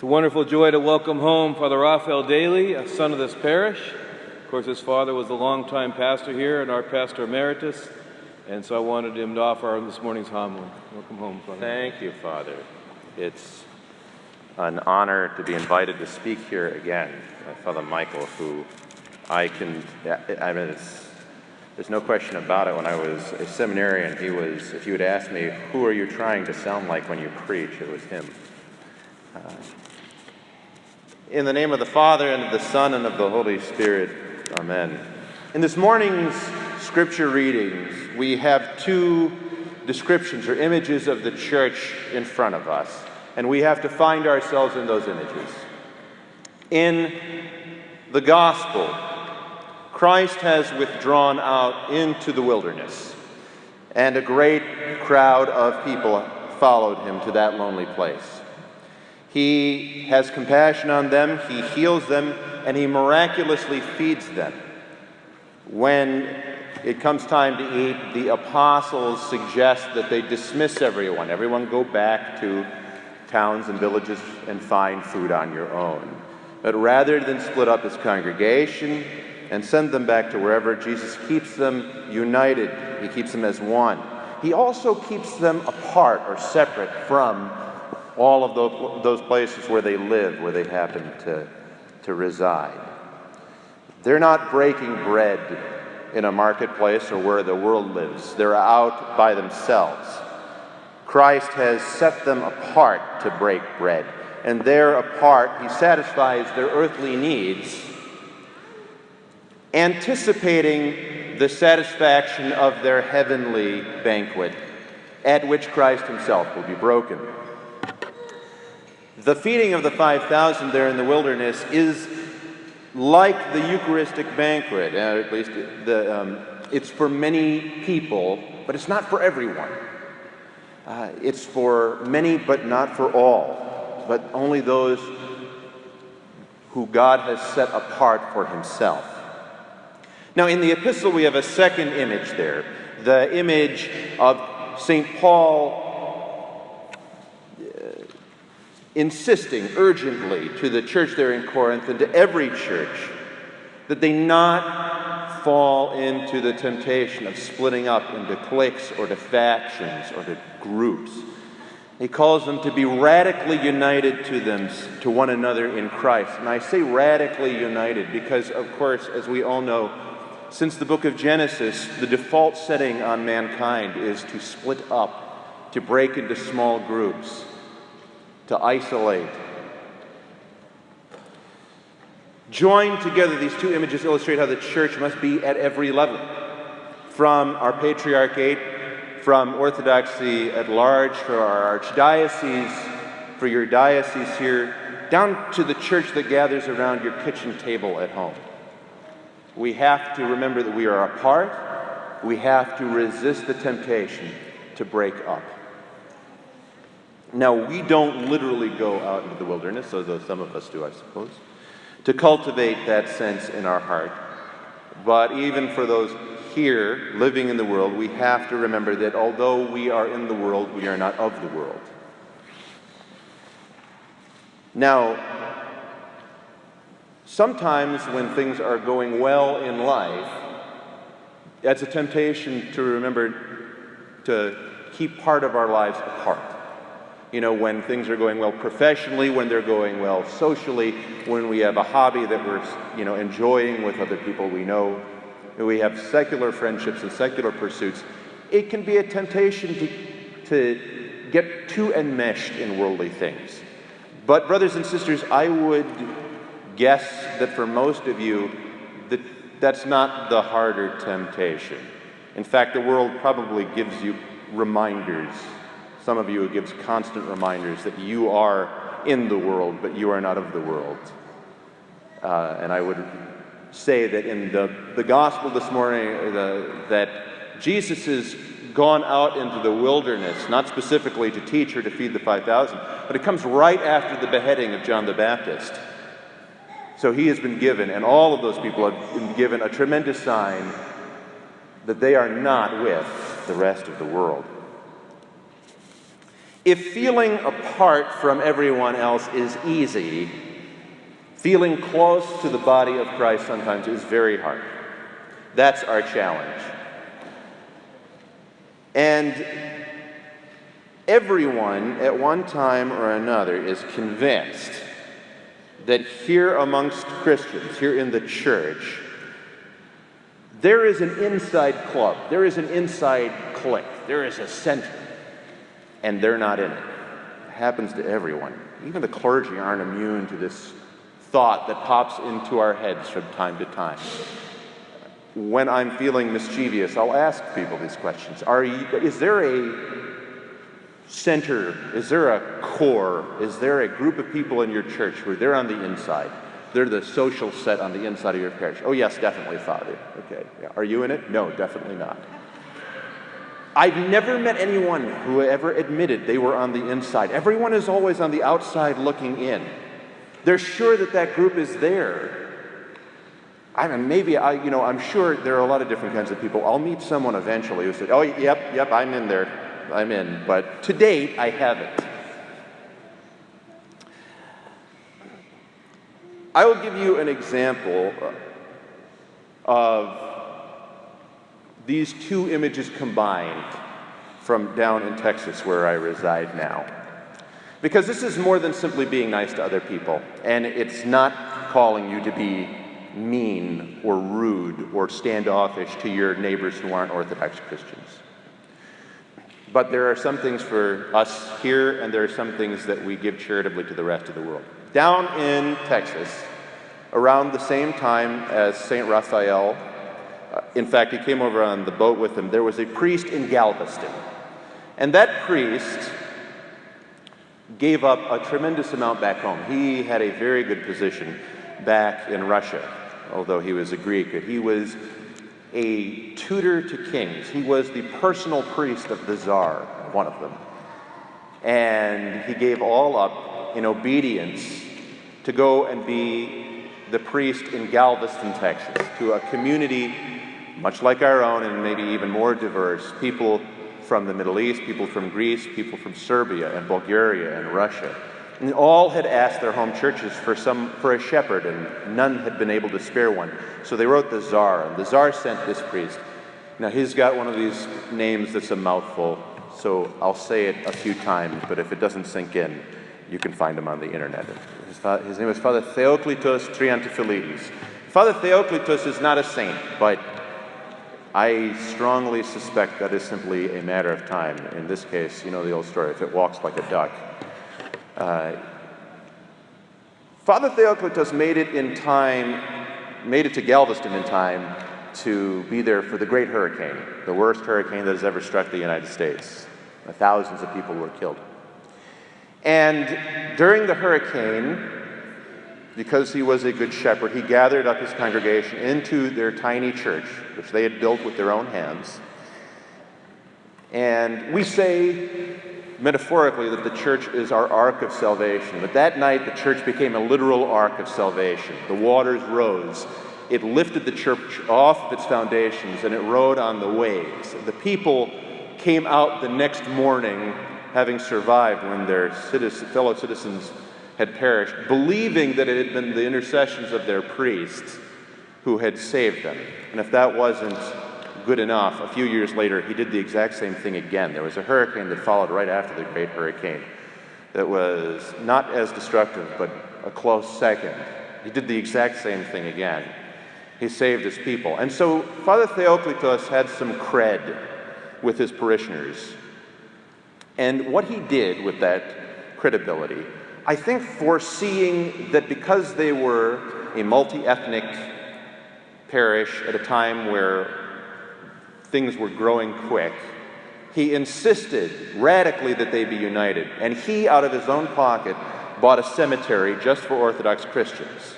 It's a wonderful joy to welcome home Father Raphael Daly, a son of this parish. Of course, his father was a longtime pastor here and our pastor emeritus, and so I wanted him to offer this morning's homily. Welcome home, Father. Thank you, Father. It's an honor to be invited to speak here again by Father Michael, who there's no question about it. When I was a seminarian, if you would ask me, who are you trying to sound like when you preach, it was him. In the name of the Father, and of the Son, and of the Holy Spirit, Amen. In this morning's scripture readings, we have two descriptions or images of the church in front of us, and we have to find ourselves in those images. In the gospel, Christ has withdrawn out into the wilderness, and a great crowd of people followed him to that lonely place. He has compassion on them, he heals them, and he miraculously feeds them. When it comes time to eat, the apostles suggest that they dismiss everyone. Everyone go back to towns and villages and find food on your own. But rather than split up his congregation and send them back to wherever, Jesus keeps them united. He keeps them as one. He also keeps them apart or separate from all of those places where they live, where they happen to reside. They're not breaking bread in a marketplace or where the world lives. They're out by themselves. Christ has set them apart to break bread, and there apart, he satisfies their earthly needs, anticipating the satisfaction of their heavenly banquet, at which Christ himself will be broken. The feeding of the 5,000 there in the wilderness is like the Eucharistic banquet, at least it's for many people, but it's not for everyone. It's for many, but not for all, but only those who God has set apart for himself. Now, in the epistle, we have a second image there, the image of St. Paul insisting urgently to the church there in Corinth and to every church that they not fall into the temptation of splitting up into cliques or to factions or to groups. He calls them to be radically united to one another in Christ. And I say radically united because, of course, as we all know, since the book of Genesis, the default setting on mankind is to split up, to break into small groups, to isolate. Joined together, these two images illustrate how the church must be at every level, from our patriarchate, from orthodoxy at large, for our archdiocese, for your diocese here, down to the church that gathers around your kitchen table at home. We have to remember that we are apart. We have to resist the temptation to break up. Now, we don't literally go out into the wilderness, although some of us do, I suppose, to cultivate that sense in our heart. But even for those here living in the world, we have to remember that although we are in the world, we are not of the world. Now, sometimes when things are going well in life, that's a temptation to remember to keep part of our lives apart. You know, when things are going well professionally, when they're going well socially, when we have a hobby that we're, enjoying with other people we know, and we have secular friendships and secular pursuits, it can be a temptation to get too enmeshed in worldly things. But brothers and sisters, I would guess that for most of you, that's not the harder temptation. In fact, the world probably gives you reminders. Some of you, it gives constant reminders that you are in the world, but you are not of the world. And I would say that in the gospel this morning, that Jesus has gone out into the wilderness, not specifically to teach or to feed the 5,000, but it comes right after the beheading of John the Baptist. So he has been given, and all of those people have been given a tremendous sign that they are not with the rest of the world. If feeling apart from everyone else is easy, feeling close to the body of Christ sometimes is very hard. That's our challenge. And everyone at one time or another is convinced that here amongst Christians, here in the church, there is an inside club, there is an inside clique, there is a center, and they're not in it. It happens to everyone. Even the clergy aren't immune to this thought that pops into our heads from time to time. When I'm feeling mischievous, I'll ask people these questions. Is there a center? Is there a core? Is there a group of people in your church where they're on the inside? They're the social set on the inside of your parish. Oh yes, definitely, Father. Okay. Yeah. Are you in it? No, definitely not. I've never met anyone who ever admitted they were on the inside. Everyone is always on the outside looking in. They're sure that that group is there. I mean, I'm sure there are a lot of different kinds of people. I'll meet someone eventually who said, oh, yep, I'm in there. I'm in. But to date, I haven't. I will give you an example of these two images combined from down in Texas where I reside now. Because this is more than simply being nice to other people, and it's not calling you to be mean or rude or standoffish to your neighbors who aren't Orthodox Christians. But there are some things for us here, and there are some things that we give charitably to the rest of the world. Down in Texas, around the same time as Saint Raphael, in fact, he came over on the boat with him, there was a priest in Galveston. And that priest gave up a tremendous amount back home. He had a very good position back in Russia, although he was a Greek. He was a tutor to kings. He was the personal priest of the Tsar, one of them. And he gave all up in obedience to go and be the priest in Galveston, Texas, to a community much like our own and maybe even more diverse, people from the Middle East, people from Greece, people from Serbia and Bulgaria and Russia. And all had asked their home churches for a shepherd, and none had been able to spare one. So they wrote the Tsar, and the Tsar sent this priest. Now he's got one of these names that's a mouthful, so I'll say it a few times, but if it doesn't sink in, you can find him on the internet. His name is Father Theoklitos Triantafylidis. Father Theoklitos is not a saint, but I strongly suspect that is simply a matter of time. In this case, you know the old story, if it walks like a duck. Father Theoklitos made it to Galveston in time to be there for the Great Hurricane, the worst hurricane that has ever struck the United States. Thousands of people were killed. And during the hurricane, because he was a good shepherd, he gathered up his congregation into their tiny church, which they had built with their own hands. And we say, metaphorically, that the church is our ark of salvation. But that night, the church became a literal ark of salvation. The waters rose. It lifted the church off of its foundations, and it rode on the waves. The people came out the next morning, having survived when their fellow citizens had perished, believing that it had been the intercessions of their priests who had saved them. And if that wasn't good enough, a few years later, he did the exact same thing again. There was a hurricane that followed right after the Great Hurricane that was not as destructive, but a close second. He did the exact same thing again. He saved his people. And so Father Theoklitos had some cred with his parishioners. And what he did with that credibility, I think foreseeing that because they were a multi-ethnic parish at a time where things were growing quick, he insisted radically that they be united. And he, out of his own pocket, bought a cemetery just for Orthodox Christians.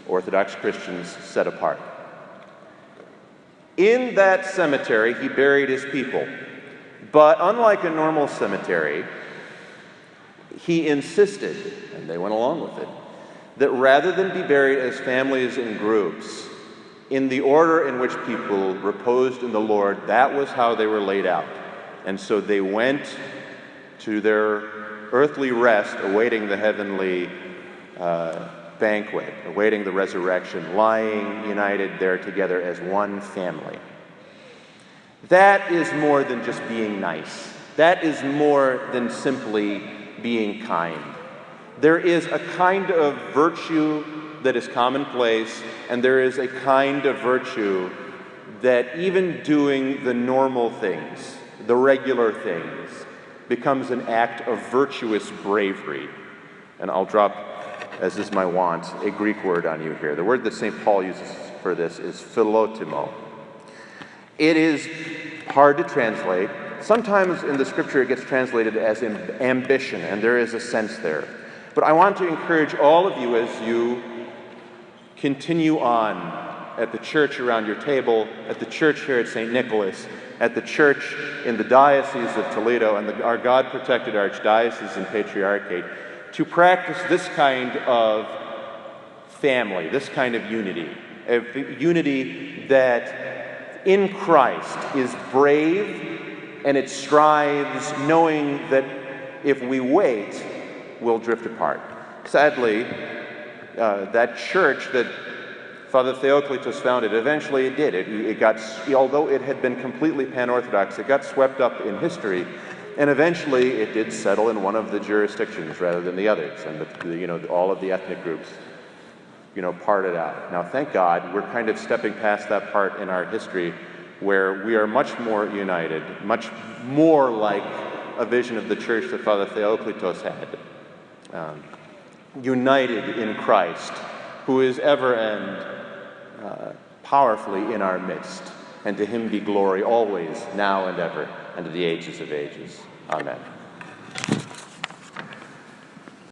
Orthodox Christians set apart. In that cemetery, he buried his people. But unlike a normal cemetery, he insisted, and they went along with it, that rather than be buried as families in groups, in the order in which people reposed in the Lord, that was how they were laid out. And so they went to their earthly rest, awaiting the heavenly banquet, awaiting the resurrection, lying united there together as one family. That is more than just being nice. That is more than simply being kind. There is a kind of virtue that is commonplace, and there is a kind of virtue that even doing the normal things, the regular things, becomes an act of virtuous bravery. And I'll drop, as is my wont, a Greek word on you here. The word that St. Paul uses for this is philotimo. It is hard to translate. Sometimes in the scripture it gets translated as ambition, and there is a sense there. But I want to encourage all of you as you continue on at the church around your table, at the church here at Saint Nicholas, at the church in the Diocese of Toledo and our God-protected Archdiocese and Patriarchate, to practice this kind of family, this kind of unity, a unity that in Christ is brave and it strives knowing that if we wait, we'll drift apart. Sadly, that church that Father Theoklitos founded, eventually it did. It got, although it had been completely pan-Orthodox, it got swept up in history, and eventually it did settle in one of the jurisdictions rather than the others, and all of the ethnic groups, parted out. Now, thank God, we're kind of stepping past that part in our history where we are much more united, much more like a vision of the church that Father Theoklitos had, united in Christ, who is ever and powerfully in our midst. And to him be glory always, now and ever, and to the ages of ages. Amen.